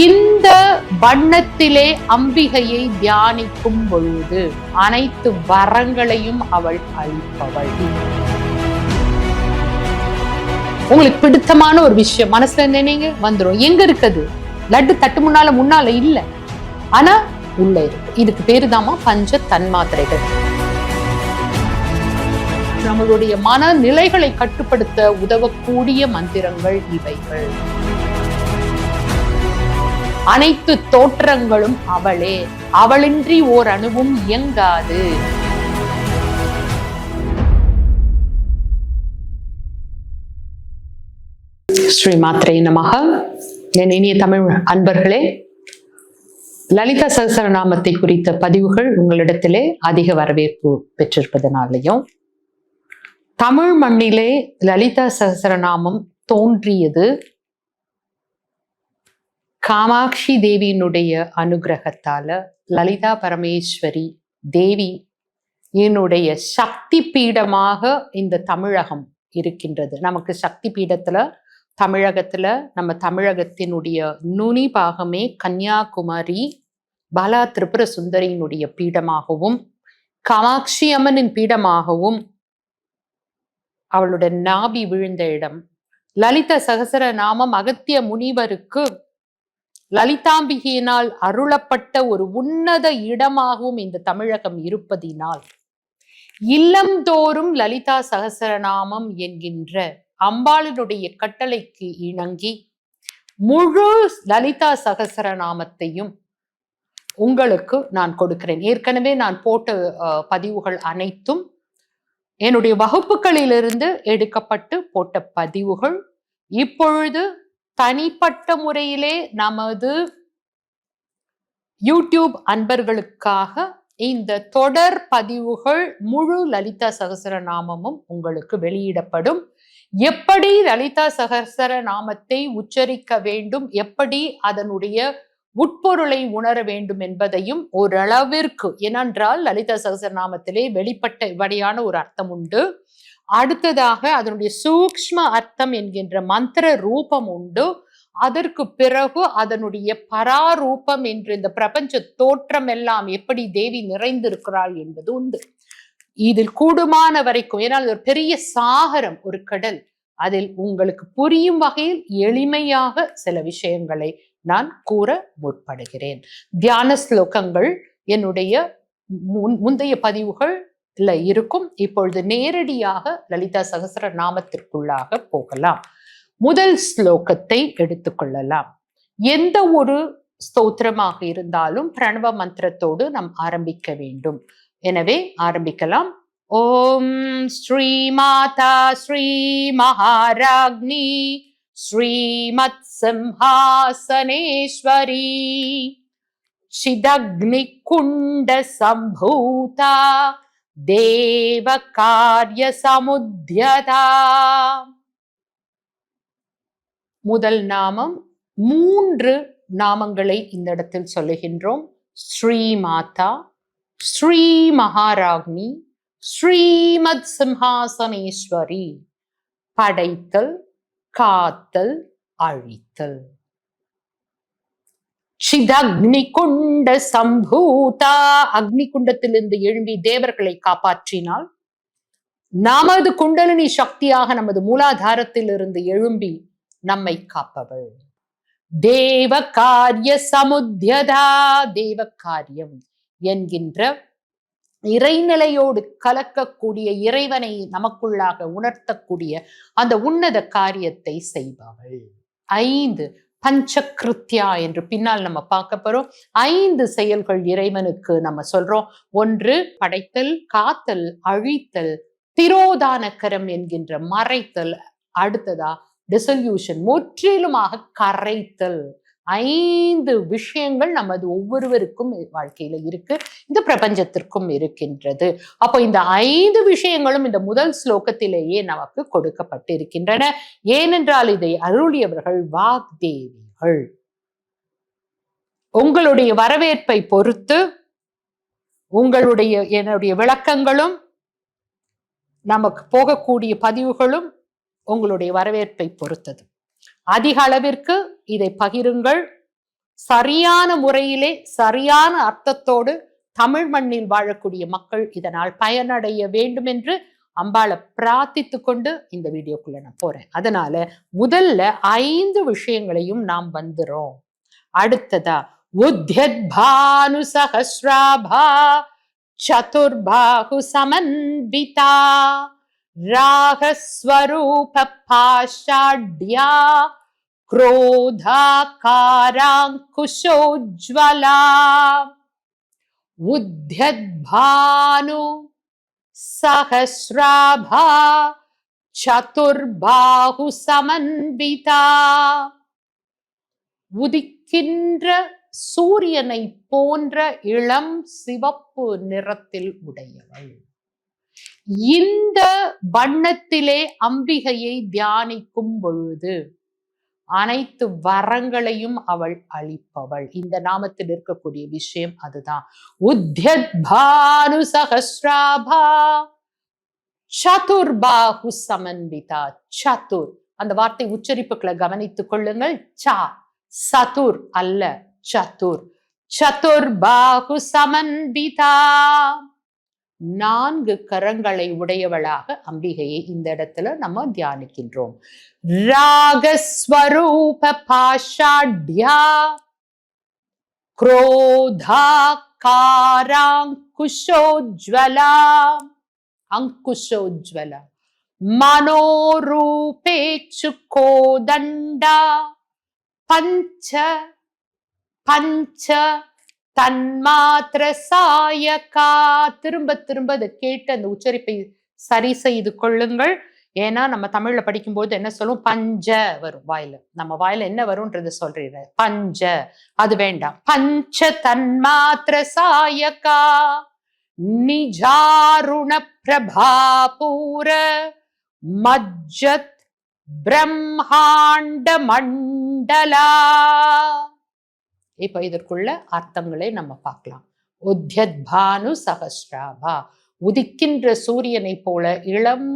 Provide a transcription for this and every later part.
இந்த வண்ணத்திலே அம்பிகையை தியானிக்கும் பொழுது அனைத்து வரங்களையும் அவள் அளிப்பவள். உங்களுக்கு பிடித்தமான ஒரு விஷயம் மனசுல நினைங்க வந்துடும். எங்க இருக்குது? லட்டு தட்டு முன்னால இல்ல, ஆனா உள்ள இருக்கு. இதுக்கு பேரு தாமா பஞ்ச தன்மாத்திரைகள். நம்மளுடைய மனநிலைகளை கட்டுப்படுத்த உதவக்கூடிய மந்திரங்கள் இவைகள். அனைத்து தோற்றங்களும் அவளே, அவளின்றி ஓர் அணுவும் இயங்காது. ஸ்ரீ மாத்ரே நமஹ. என் இனிய தமிழ் அன்பர்களே, லலிதா சகஸ்ரநாமத்தை குறித்த பதிவுகள் உங்களிடத்திலே அதிக வரவேற்பு பெற்றிருப்பதனாலையும், தமிழ் மண்ணிலே லலிதா சகஸ்ரநாமம் தோன்றியது காமாட்சி தேவியினுடைய அனுகிரகத்தால, லலிதா பரமேஸ்வரி தேவி என்னுடைய சக்தி பீடமாக இந்த தமிழகம் இருக்கின்றது. நமக்கு சக்தி பீடத்துல தமிழகத்துல நம்ம தமிழகத்தினுடைய நுனி பாகமே கன்னியாகுமரி பாலா திரிபுர சுந்தரியினுடைய பீடமாகவும், காமாட்சி அம்மனின் பீடமாகவும், அவளுடைய நாபி விழுந்த இடம். லலித சகசர நாமம் அகத்திய முனிவருக்கு லலிதாம்பிகையினால் அருளப்பட்ட ஒரு உன்னத இடமாகவும் இந்த தமிழகம் இருப்பதினால், இல்லந்தோறும் லலிதா சகசரநாமம் என்கின்ற அம்பாளினுடைய கட்டளைக்கு இணங்கி முழு லலிதா சகசரநாமத்தையும் உங்களுக்கு நான் கொடுக்கிறேன். ஏற்கனவே நான் போட்ட பதிவுகள் அனைத்தும் என்னுடைய வகுப்புகளிலிருந்து எடுக்கப்பட்டு போட்ட பதிவுகள். இப்பொழுது தனிப்பட்ட முறையிலே நமது யூடியூப் அன்பர்களுக்காக இந்த தொடர் பதிவுகள் முழு லலிதா சகஸ்ரநாமமும் உங்களுக்கு வெளியிடப்படும். எப்படி லலிதா சகஸ்ரநாமத்தை உச்சரிக்க வேண்டும், எப்படி அதனுடைய உட்பொருளை உணர வேண்டும் என்பதையும் ஓரளவிற்கு, ஏனென்றால் லலிதா சகஸ்ரநாமத்திலே வெளிப்பட்டபடியான ஒரு அர்த்தம் உண்டு. அடுத்ததாக அதனுடைய சூக்ஷ்ம அர்த்தம் என்கின்ற மந்திர ரூபம் உண்டு. அதற்கு பிறகு அதனுடைய பராரூபம் என்று இந்த பிரபஞ்ச தோற்றம் எல்லாம் எப்படி தேவி நிறைந்திருக்கிறாள் என்பது உண்டு. இதில் கூடுமான வரைக்கும், ஏன்னால் ஒரு பெரிய சாகரம், ஒரு கடல், அதில் உங்களுக்கு புரியும் வகையில் எளிமையாக சில விஷயங்களை நான் கூற முற்படுகிறேன். தியான ஸ்லோகங்கள் என்னுடைய முந்தைய பதிவுகள் இருக்கும். இப்பொழுது நேரடியாக லலிதா சகஸ்ர நாமத்திற்குள்ளாக போகலாம். முதல் ஸ்லோகத்தை எடுத்துக்கொள்ளலாம். எந்த ஒரு ஸ்தோத்திரமாக இருந்தாலும் பிரணவ மந்திரத்தோடு நாம் ஆரம்பிக்க வேண்டும். எனவே ஆரம்பிக்கலாம். ஓம் ஸ்ரீ மாதா ஸ்ரீ மகாராக்னி ஸ்ரீமத் சிம்ஹாசனேஸ்வரி சிதக்னி குண்ட சம்பூதா தேவ காரிய சமுத்யதா. முதல் நாமம், 3 நாமங்களை இந்த இடத்தில் சொல்லுகின்றோம். ஸ்ரீ மாதா, ஸ்ரீ மகாராக்னி, ஸ்ரீமத் சிம்ஹாசனேஸ்வரி. படைத்தல், காத்தல், அழித்தல். சிதக்னி குண்ட சம்பூதா, அக்னி குண்டத்திலிருந்து எழும்பி தேவர்களை காப்பாற்றினாள். நமது குண்டலினி சக்தியாக நமது மூலாதாரத்தில் இருந்து எழும்பி நம்மை காப்பவள். தேவ காரிய சமுத்யதா, தேவ காரியம் என்கின்ற இறைநிலையோடு கலக்கக்கூடிய, இறைவனை நமக்குள்ளாக உணர்த்தக்கூடிய அந்த உன்னத காரியத்தை செய்பவள். 5 பஞ்சகிருத்யா என்று பின்னால் நம்ம பார்க்க போறோம். 5 செயல்கள் இறைவனுக்கு நம்ம சொல்றோம். 1 படைத்தல், காத்தல், அழித்தல், திரோதானகரம் என்கின்ற மறைத்தல். அடுத்ததா டிசல்யூஷன், முற்றிலுமாக கரைத்தல். 5 விஷயங்கள் நமது ஒவ்வொருவருக்கும் வாழ்க்கையில இருக்கு, இந்த பிரபஞ்சத்திற்கும் இருக்கின்றது. அப்போ இந்த 5 விஷயங்களும் இந்த முதல் ஸ்லோகத்திலேயே நமக்கு கொடுக்கப்பட்டிருக்கின்றன. ஏனென்றால் இதை அருளியவர்கள் வாக்தேவிகள். உங்களுடைய வரவேற்பை பொறுத்து என்னுடைய விளக்கங்களும் நமக்கு போகக்கூடிய பதிவுகளும் உங்களுடைய வரவேற்பை பொறுத்தது. அதிக அளவிற்கு இதை பகிருங்கள். சரியான முறையிலே சரியான அர்த்தத்தோடு தமிழ் மண்ணில் வாழக்கூடிய மக்கள் இதனால் பயனடைய வேண்டும் என்று அம்பாளை பிரார்த்தித்து கொண்டு இந்த வீடியோக்குள்ள நான் போறேன். அதனால முதல்ல 5 விஷயங்களையும் நாம் வந்துரும். அடுத்ததா உத்யத்பானு சஹஸ்ராபா சதுர்பாஹு சமன்விதா ராகஸ்வரூப பாஷாட்யா क्रोधाकाराङ्कुशोज्ज्वला उद्यद्भानु सहस्राभा சதுர்பாஹு சமன்விதா. உதிக்கின்ற சூரியனை போன்ற இளம் சிவப்பு நிறத்தில் உடையவள். இந்த வண்ணத்திலே அம்பிகையை தியானிக்கும் பொழுது அனைத்து வரங்களையும் அவள் அளிப்பவள். இந்த நாமத்தில் இருக்கக்கூடிய விஷயம் அதுதான். உத்யத்பானு சஹஸ்ராபா சதுர்பாஹு சமன்விதா. சதுர் அந்த வார்த்தை உச்சரிப்புகளை கவனித்துக் கொள்ளுங்கள். ச சதுர் அல்ல, சதுர். சதுர்பாஹு சமன்விதா. 4 கரங்களை உடையவளாக அம்பிகையை இந்த இடத்துல நம்ம தியானிக்கின்றோம். ராகஸ்வரூப பாஷாட்யா क्रोधाकाराङ्कुशोज्ज्वला अंकुशोज्ज्वला मनोरूपेषु कोदण्डा पंच पंच தன்மாத்திர சாயகா. திரும்ப திரும்ப அதை கேட்டு அந்த உச்சரிப்பை சரி செய்து கொள்ளுங்கள். ஏன்னா நம்ம தமிழ்ல படிக்கும்போது என்ன சொல்லும், பஞ்ச வரும் வாயில. நம்ம வாயில என்ன வரும்ன்றது சொல்றீங்க, பஞ்ச, அது வேண்டாம். பஞ்ச தன்மாத்திர சாயகா நிஜாருண பிரபாபூர மஜ்ஜத் பிரம்மாண்ட மண்டலா. இப்ப இதற்குள்ள அர்த்தங்களை நம்ம பார்க்கலாம். உத்யத்பானு சஹஸ்ராபா, உதிக்கின்ற சூரியனை போல இளம்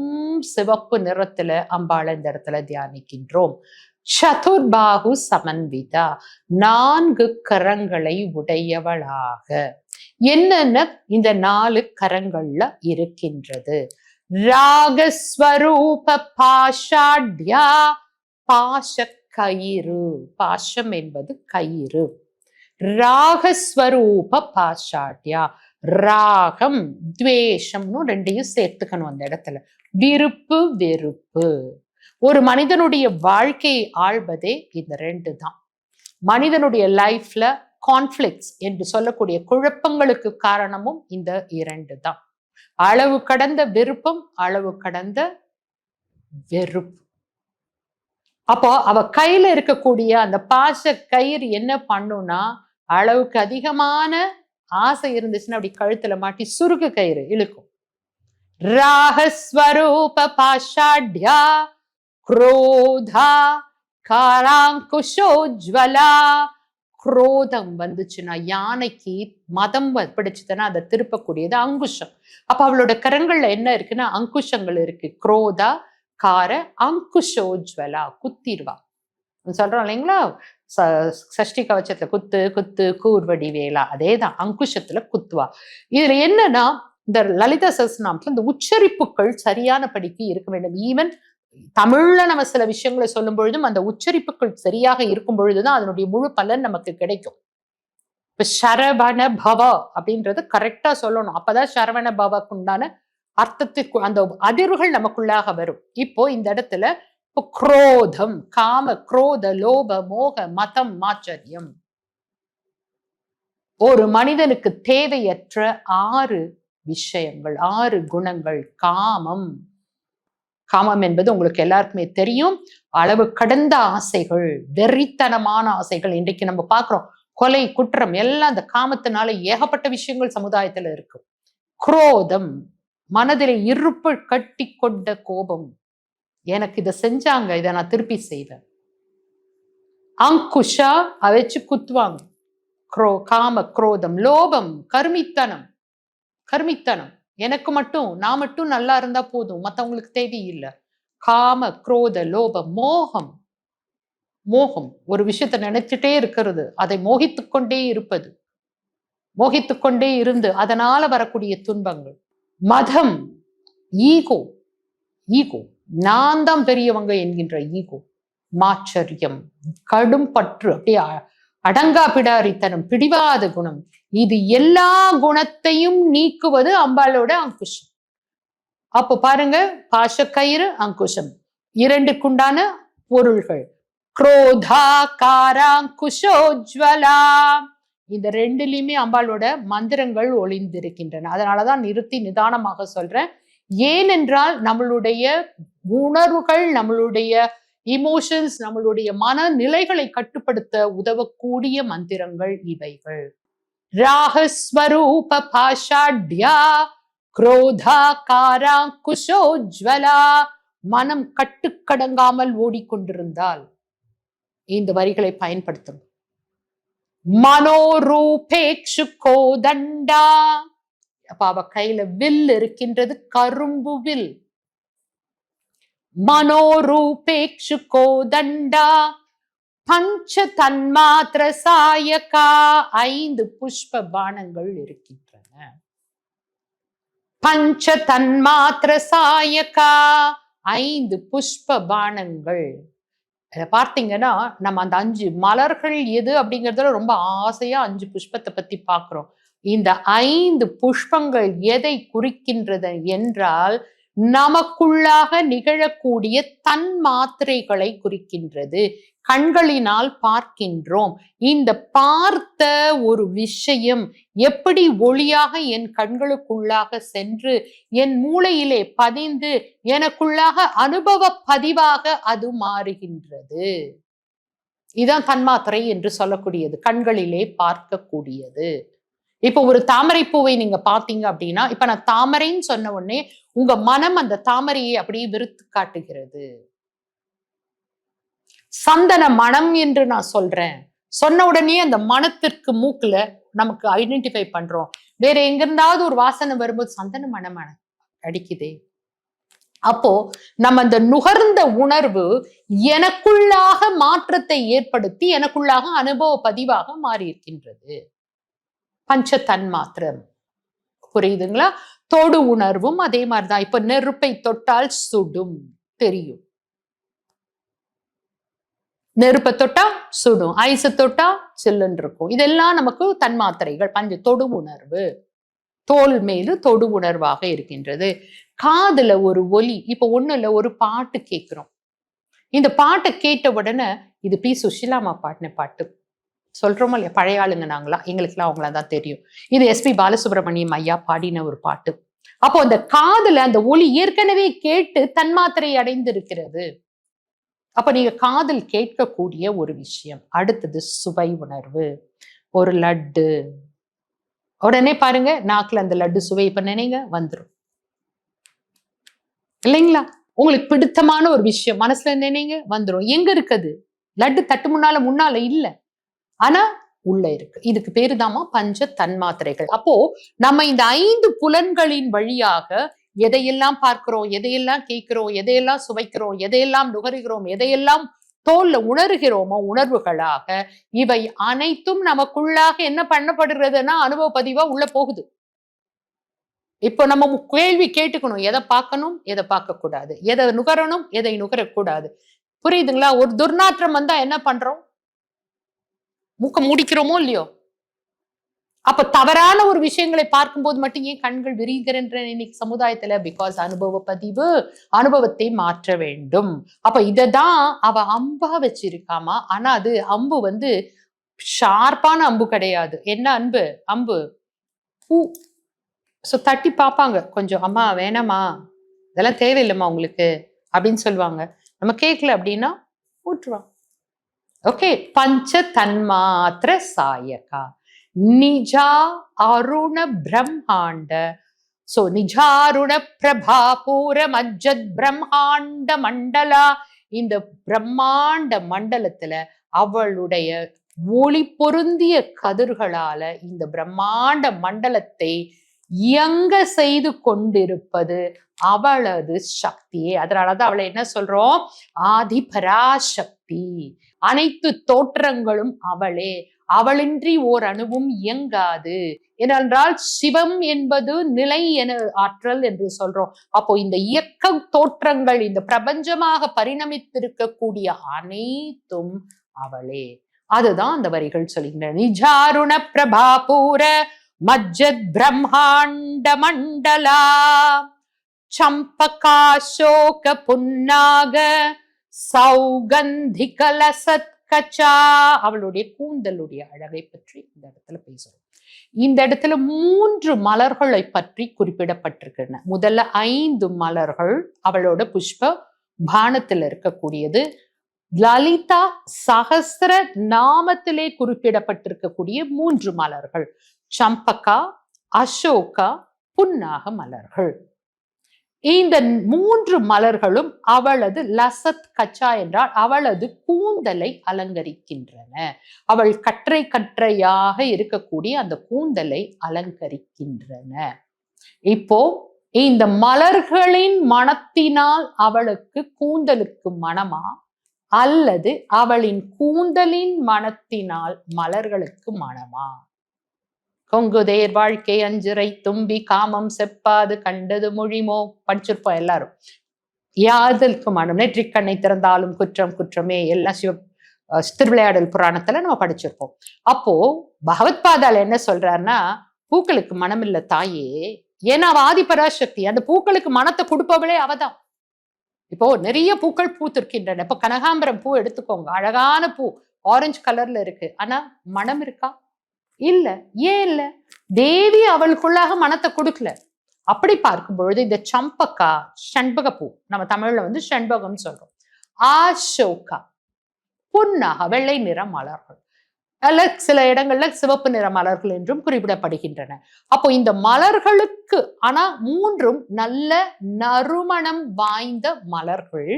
சிவப்பு நிறத்துல அம்பாளை இந்த இடத்துல தியானிக்கின்றோம். சதுர்பாஹு சமன்விதா, 4 கரங்களை உடையவளாக. என்னென்ன இந்த 4 கரங்கள்ல இருக்கின்றது? ராகஸ்வரூப பாஷாட்யா, பாஷ கயிறு. பாஷம் என்பது கயிறு. ராகஸ்வரூப பாஷாட்யா, ராகம் துவேஷம்னு 2ஐயும் சேர்த்துக்கணும் அந்த இடத்துல. விருப்பு வெறுப்பு. ஒரு மனிதனுடைய வாழ்க்கையை ஆள்வதே இந்த 2 தான். மனிதனுடைய லைஃப்ல கான்ஃபிளிக்ட்ஸ் என்று சொல்லக்கூடிய குழப்பங்களுக்கு காரணமும் இந்த 2 தான். அளவு கடந்த விருப்பம், அளவு கடந்த வெறுப்பு. அப்போ அவ கையில இருக்கக்கூடிய அந்த பாச கயிறு என்ன பண்ணும்னா, அளவுக்கு அதிகமான ஆசை இருந்துச்சுன்னா அப்படி கழுத்துல மாட்டி சுருக்கு கயிறு இழுக்கும். ராகஸ்வரூப பாஷாட்யா क्रोधा காராங்குஷோஜ்வலா. குரோதம் வந்துச்சுன்னா, யானைக்கு மதம் பிடிச்சதுன்னா அதை திருப்பக்கூடியது அங்குஷம். அப்ப அவளோட கரங்கள்ல என்ன இருக்குன்னா அங்குஷங்கள் இருக்கு. குரோதா கார அங்குஷோஜ்வலா, குத்திடுவா. சொல்றோம் இல்லைங்களா, சஷ்டி கவச்சத்துல குத்து குத்து கூர்வடி வேலா, அதேதான் அங்குஷத்துல குத்துவா. இதுல என்னன்னா, இந்த லலிதா சஹஸ்ரநாமத்துல இந்த உச்சரிப்புகள் சரியான படிக்கு இருக்க வேண்டும். ஈவன் தமிழ்ல நம்ம சில விஷயங்களை சொல்லும் பொழுதும் அந்த உச்சரிப்புகள் சரியாக இருக்கும் பொழுதுதான் அதனுடைய முழு பலன் நமக்கு கிடைக்கும். இப்ப சரவண பவ அப்படின்றது கரெக்டா சொல்லணும். அப்பதான் சரவண பவக்கு உண்டான அர்த்தத்துக்கு அந்த அதிர்வுகள் நமக்குள்ளாக வரும். இப்போ இந்த இடத்துல இப்போ குரோதம், காம, குரோத, லோப, மோக, மதம், மாச்சரியம். ஒரு மனிதனுக்கு தேவையற்ற 6 விஷயங்கள், 6 குணங்கள். காமம், காமம் என்பது உங்களுக்கு எல்லாருக்குமே தெரியும். அளவு கடந்த ஆசைகள், வெறித்தனமான ஆசைகள். இன்றைக்கு நம்ம பார்க்கிறோம், கொலை, குற்றம் எல்லாம் அந்த காமத்தினால ஏகப்பட்ட விஷயங்கள் சமுதாயத்துல இருக்கு. குரோதம், மனதிலே இருப்பு கட்டி கொண்ட கோபம். எனக்கு இதை செஞ்சாங்க, இதை நான் திருப்பி செய்வேன். அங்குஷா, வச்சு குத்துவாங்க. காம, குரோதம். லோபம், கருமித்தனம். கருமித்தனம், எனக்கு மட்டும், நான் மட்டும் நல்லா இருந்தா போதும், மத்தவங்களுக்கு தேவையில்லை. காம, குரோத, லோபம். மோகம், மோகம், ஒரு விஷயத்தை நினைச்சிட்டே இருக்கிறது, அதை மோகித்துக்கொண்டே இருப்பது, மோகித்துக்கொண்டே இருந்து அதனால வரக்கூடிய துன்பங்கள். மதம், ஈகோ, ஈகோ, நான் தான் பெரியவங்க என்கின்ற ஈகோ. மாச்சரியம், கடும் பற்று, அப்படியே அடங்கா பிடாரித்தனம், பிடிவாத குணம், இது எல்லா குணத்தையும் நீக்குவது அம்பாளோட அங்குஷம். அப்ப பாருங்க, பாசக்கயிறு, அங்குஷம், இரண்டுக்குண்டான பொருள்கள். குரோதா காராங்குஷோஜ்வலா, இந்த ரெண்டுலயுமே அம்பாளோட மந்திரங்கள் ஒளிந்திருக்கின்றன. அதனாலதான் நிறுத்தி நிதானமாக சொல்றேன். ஏனென்றால் நம்மளுடைய உணர்வுகள், நம்மளுடைய இமோஷன்ஸ், நம்மளுடைய மனநிலைகளை கட்டுப்படுத்த உதவக்கூடிய மந்திரங்கள் இவைகள். ராகஸ்வரூப பாஷாட்யா குரோதா காராங்குஷோஜ்வலா, மனம் கட்டுக்கடங்காமல் ஓடிக்கொண்டிருந்தால் இந்த வரிகளை பயன்படுத்தும். மனோரூபேக்ஷு கோதண்டா, அப்ப அவ கையில வில் இருக்கின்றது, கரும்பு வில். மனோரூபேக்ஷு கோதண்டா பஞ்ச தன்மாத்திர சாயகா, 5 புஷ்ப பானங்கள் இருக்கின்றன. பஞ்ச தன்மாத்திர சாயகா, 5 புஷ்ப பானங்கள். பார்த்தீங்கன்னா நம்ம அந்த 5 மலர்கள் எது அப்படிங்கறதுல ரொம்ப ஆசையா 5 புஷ்பத்தை பத்தி பார்க்கிறோம். இந்த 5 புஷ்பங்கள் எதை குறிக்கின்றது என்றால் நமக்குள்ளாக நிகழக்கூடிய தன் மாத்திரைகளை குறிக்கின்றது. கண்களினால் பார்க்கின்றோம். இந்த பார்த்த ஒரு விஷயம் எப்படி ஒளியாக என் கண்களுக்குள்ளாக சென்று என் மூளையிலே பதிந்து எனக்குள்ளாக அனுபவ பதிவாக அது மாறுகின்றது. இதுதான் தன்மாத்திரை என்று சொல்லக்கூடியது, கண்களிலே பார்க்கக்கூடியது. இப்ப ஒரு தாமரை பூவை நீங்க பாத்தீங்க அப்படின்னா, இப்ப நான் தாமரைன்னு சொன்ன உடனே உங்க மனம் அந்த தாமரையை அப்படியே விருத்து காட்டுகிறது. சந்தன மனம் என்று நான் சொல்றேன், சொன்ன உடனே அந்த மனத்திற்கு மூக்குல நமக்கு ஐடென்டிஃபை பண்றோம். வேற எங்க இருந்தாவது ஒரு வாசனை வரும்போது சந்தன மனம் அடிக்குதே. அப்போ நம்ம அந்த நுகர்ந்த உணர்வு எனக்குள்ளாக மாற்றத்தை ஏற்படுத்தி எனக்குள்ளாக அனுபவ பதிவாக மாறி இருக்கின்றது. பஞ்ச தன்மாத்திரம், புரியுதுங்களா? தொடு உணர்வும் அதே மாதிரிதான். இப்ப நெருப்பை தொட்டால் சுடும், தெரியும். நெருப்பை தொட்டா சுடும், ஐஸை தொட்டா சில்லுன்னு இருக்கும். இதெல்லாம் நமக்கு தன்மாத்திரைகள். பஞ்ச தொடு உணர்வு, தோல் மீது தொடு உணர்வாக இருக்கின்றது. காதுல ஒரு ஒலி, இப்ப ஒண்ணு இல்ல, ஒரு பாட்டு கேட்கிறோம். இந்த பாட்டை கேட்ட உடனே இது பி சுஷிலாமா பாட்டின பாட்டு சொல்றோமோ இல்லையா, பழைய ஆளுங்க நாங்களா, எங்களுக்குலாம் அவங்களா தான் தெரியும். இது எஸ்பி பாலசுப்ரமணியம் ஐயா பாடின ஒரு பாட்டு. அப்போ அந்த காதுல அந்த ஒலி ஏற்கனவே கேட்டு தன்மாத்திரை அடைந்து இருக்கிறது. அப்ப நீங்க காதில் கேட்கக்கூடிய ஒரு விஷயம். அடுத்தது சுவை உணர்வு. ஒரு லட்டு, உடனே பாருங்க நாக்குல அந்த லட்டு சுவை இப்ப நினைங்க வந்துடும் இல்லைங்களா? உங்களுக்கு பிடித்தமான ஒரு விஷயம் மனசுல நினைங்க வந்துடும். எங்க இருக்குது? லட்டு தட்டு முன்னால இல்ல, ஆனா உள்ள இருக்கு. இதுக்கு பேரு தாமா பஞ்ச தன்மாத்திரைகள். அப்போ நம்ம இந்த 5 புலன்களின் வழியாக எதையெல்லாம் பார்க்கிறோம், எதையெல்லாம் கேட்கிறோம், எதையெல்லாம் சுவைக்கிறோம், எதையெல்லாம் நுகருகிறோம், எதையெல்லாம் தோல்ல உணர்கிறோமோ உணர்வுகளாக, இவை அனைத்தும் நமக்குள்ளாக என்ன பண்ணப்படுறதுன்னா அனுபவ பதிவா உள்ள போகுது. இப்போ நம்ம கேள்வி கேட்டுக்கணும், எதை பார்க்கணும், எதை பார்க்க கூடாது, எதை நுகரணும், எதை நுகரக்கூடாது. புரியுதுங்களா? ஒரு துர்நாற்றம் வந்தா என்ன பண்றோம்? மூக்க மூடிக்கிறோமோ இல்லையோ? அப்ப தவறான ஒரு விஷயங்களை பார்க்கும்போது மட்டும் ஏன் கண்கள் விரிகின்ற இன்னைக்கு சமுதாயத்துல? பிகாஸ் அனுபவ பதிவு, அனுபவத்தை மாற்ற வேண்டும். அப்ப இததான் அவ அம்பா வச்சிருக்காமா. ஆனா அது அம்பு வந்து ஷார்ப்பான அம்பு கிடையாது. என்ன அன்பு அம்பு? பூ. சோ தட்டி பார்ப்பாங்க கொஞ்சம், அம்மா வேணாமா, இதெல்லாம் தேவையில்லைம்மா உங்களுக்கு அப்படின்னு சொல்லுவாங்க. நம்ம கேட்கல அப்படின்னா ஊற்றுவாங்க. ஓகே, பஞ்ச தன்மாத்திர சாயகா நிஜா அருண பிரம்மாண்ட. சோ நிஜாருண பிரபா பூர மஜ்ஜத் பிரம்மாண்ட மண்டலா. இந்த பிரம்மாண்ட மண்டலத்துல அவளுடைய ஒளி பொருந்திய கதிர்களால இந்த பிரம்மாண்ட மண்டலத்தை இயங்க செய்து கொண்டிருப்பது அவளது சக்தியே. அதனாலதான் அவளை என்ன சொல்றோம்? ஆதிபராசக்தி. அனைத்து தோற்றங்களும் அவளே, அவளின்றி ஓர் அணுவும் இயங்காது. ஏனென்றால் சிவம் என்பது நிலை என ஆற்றல் என்று சொல்றோம். அப்போ இந்த இயக்க தோற்றங்கள், இந்த பிரபஞ்சமாக பரிணமித்திருக்கக்கூடிய அனைத்தும் அவளே. அதுதான் அந்த வரிகள் சொல்கின்றன. நிஜாருண பிரபாபூர மஜ்ஜத் பிரம்மாண்ட மண்டலா சம்பகாசோக புன்னாக சௌகந்திகலசத்கச்சா. அவளுடைய கூந்தலுடைய அழகை பற்றி இந்த இடத்துல பேசுறோம். இந்த இடத்துல 3 மலர்களை பற்றி குறிப்பிடப்பட்டிருக்கின்றன. முதல்ல 5 மலர்கள் அவளோட புஷ்ப பானத்தில் இருக்கக்கூடியது. லலிதா சகஸ்ர நாமத்திலே குறிப்பிடப்பட்டிருக்கக்கூடிய 3 மலர்கள் சம்பகா, அசோகா, புன்னாக மலர்கள். இந்த 3 மலர்களும் அவளது லசத் கச்சா என்றால் அவளது கூந்தலை அலங்கரிக்கின்றன. அவள் கற்றை கற்றையாக இருக்கக்கூடிய அந்த கூந்தலை அலங்கரிக்கின்றன. இப்போ இந்த மலர்களின் மணத்தினால் அவளுக்கு கூந்தலுக்கு மணமா, அல்லது அவளின் கூந்தலின் மணத்தினால் மலர்களுக்கு மணமா? கொங்குதேர் வாழ்க்கை அஞ்சுரை தும்பி காமம் செப்பாது கண்டது மொழிமோ படிச்சிருப்போம் எல்லாரும். யாதலுக்கு மனம் நெற்றிக்கண்ணை திறந்தாலும் குற்றம் குற்றமே எல்லாம் திருவிளையாடல் புராணத்துல நம்ம படிச்சிருப்போம். அப்போ பகவத்பாதால என்ன சொல்றாருன்னா, பூக்களுக்கு மனம் இல்ல தாயே, ஏன்னா அவ ஆதிபராசக்தி. அந்த பூக்களுக்கு மனத்தை கொடுப்பவளே அவதான். இப்போ நிறைய பூக்கள் பூத்திருக்கின்றன. இப்ப கனகாம்பரம் பூ எடுத்துக்கோங்க, அழகான பூ, ஆரஞ்சு கலர்ல இருக்கு. ஆனா மனம் இருக்கா? இல்ல. ஏன் இல்ல? தேவி அவளுக்குள்ளாக மனத்தை கொடுக்கல. அப்படி பார்க்கும் பொழுது இந்த சம்பகா, செண்பக பூ, நம்ம தமிழ்ல வந்து செண்பகம் சொல்றோம். அசோகா, புன்னாக, வெள்ளை நிற மலர்கள், அல்ல சில இடங்கள்ல சிவப்பு நிற மலர்கள் என்றும் குறிப்பிடப்படுகின்றன. அப்போ இந்த மலர்களுக்கு ஆனா 3ம் நல்ல நறுமணம் வாய்ந்த மலர்கள்.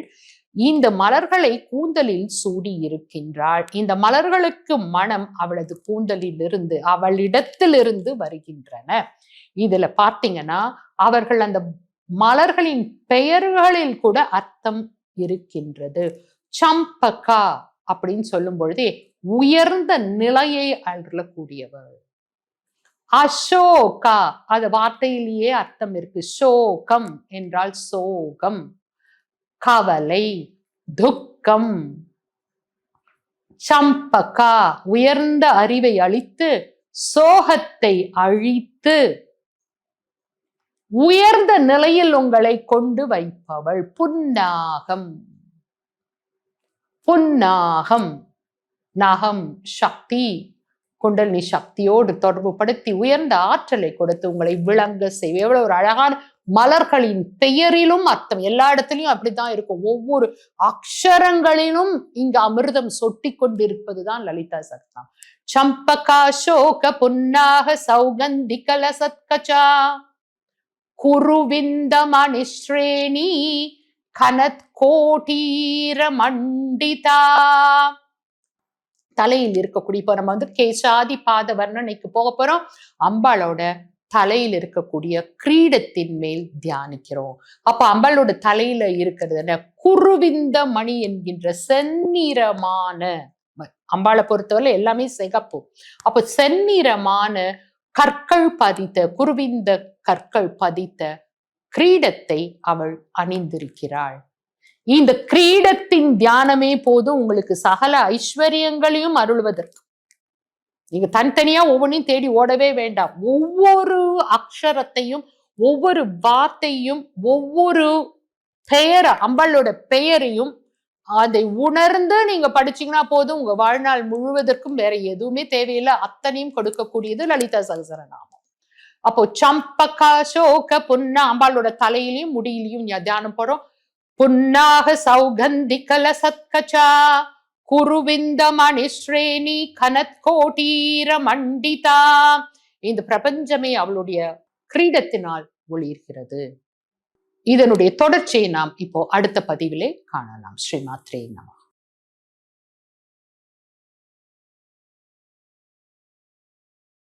இந்த மலர்களை கூந்தலில் சூடி இருக்கின்றாள். இந்த மலர்களுக்கு மனம் அவளது கூந்தலில் இருந்து, அவளிடத்திலிருந்து வருகின்றன. இதுல பார்த்தீங்கன்னா அவர்கள் அந்த மலர்களின் பெயர்களில் கூட அர்த்தம் இருக்கின்றது. சம்பகா அப்படின்னு சொல்லும் பொழுதே உயர்ந்த நிலையை அருளக்கூடியவர். அசோகா, அது வார்த்தையிலேயே அர்த்தம் இருக்கு. சோகம் என்றால் சோகம், கவலை, துக்கம். சம்பகா உயர்ந்த அறிவை அளித்து சோகத்தை அழித்து உயர்ந்த நிலையில் உங்களை கொண்டு வைப்பவள். புன்னாகம், புன்னாகம், நாகம் சக்தி, குண்டலினி சக்தியோடு தொடர்பு படுத்தி உயர்ந்த ஆற்றலை கொடுத்து உங்களை விளங்க செய்வ. எவ்வளவு ஒரு அழகான மலர்களின் பெயரிலும் அர்த்தம். எல்லா இடத்துலயும் அப்படித்தான் இருக்கும். ஒவ்வொரு அக்ஷரங்களிலும் இங்கு அமிர்தம் சொட்டி கொண்டிருப்பதுதான் லலிதா சகஸ்ரநாமம். சம்பகா சோக புன்னாக சௌகந்தி கலசத்கச்சா குருவிந்த மணிஸ்ரேணி கனத் கோட்டீர மண்டிதா. தலையில் இருக்கக்கூடிய, இப்போ நம்ம வந்து கேசாதி பாத வர்ணனைக்கு போக போறோம். அம்பாளோட தலையில் இருக்கக்கூடிய கிரீடத்தின் மேல் தியானிக்கிறோம். அப்ப அம்பாளோட தலையில இருக்கிறது என்ன? குருவிந்த மணி என்கின்ற செந்நிறமான, அம்பாளை பொறுத்தவரை எல்லாமே சிகப்பு. அப்ப செந்நிறமான கற்கள் பதித்த, குருவிந்த கற்கள் பதித்த கிரீடத்தை அவள் அணிந்திருக்கிறாள். இந்த கிரீடத்தின் தியானமே போதும் உங்களுக்கு சகல ஐஸ்வர்யங்களையும் அருள்வதற்கு. நீங்க தனித்தனியா ஒவ்வொன்றையும் தேடி ஓடவே வேண்டாம். ஒவ்வொரு அக்ஷரத்தையும், ஒவ்வொரு வார்த்தையும், ஒவ்வொரு பெயர், அம்பாளோட பெயரையும் அதை உணர்ந்து நீங்க படிச்சீங்கன்னா போதும். உங்க வாழ்நாள் முழுவதற்கும் வேற எதுவுமே தேவையில்லை. அத்தனையும் கொடுக்கக்கூடியது லலிதா சகஸ்ரநாமம். அப்போ சம்பகா சோக புன்னா, அம்பாளோட தலையிலையும் முடியிலையும் தியானம் போறோம். புன்னாக சௌகந்தி கலசத்கச்சா குருவிந்த மணிஸ்ரேணி கனத் கோட்டீர மண்டிதா. இந்த பிரபஞ்சமே அவளுடைய கிரீடத்தினால் ஒளிர்கிறது. இதனுடைய தொடர்ச்சியை நாம் இப்போ அடுத்த பதிவிலே காணலாம். ஸ்ரீமாத்ரே நமः.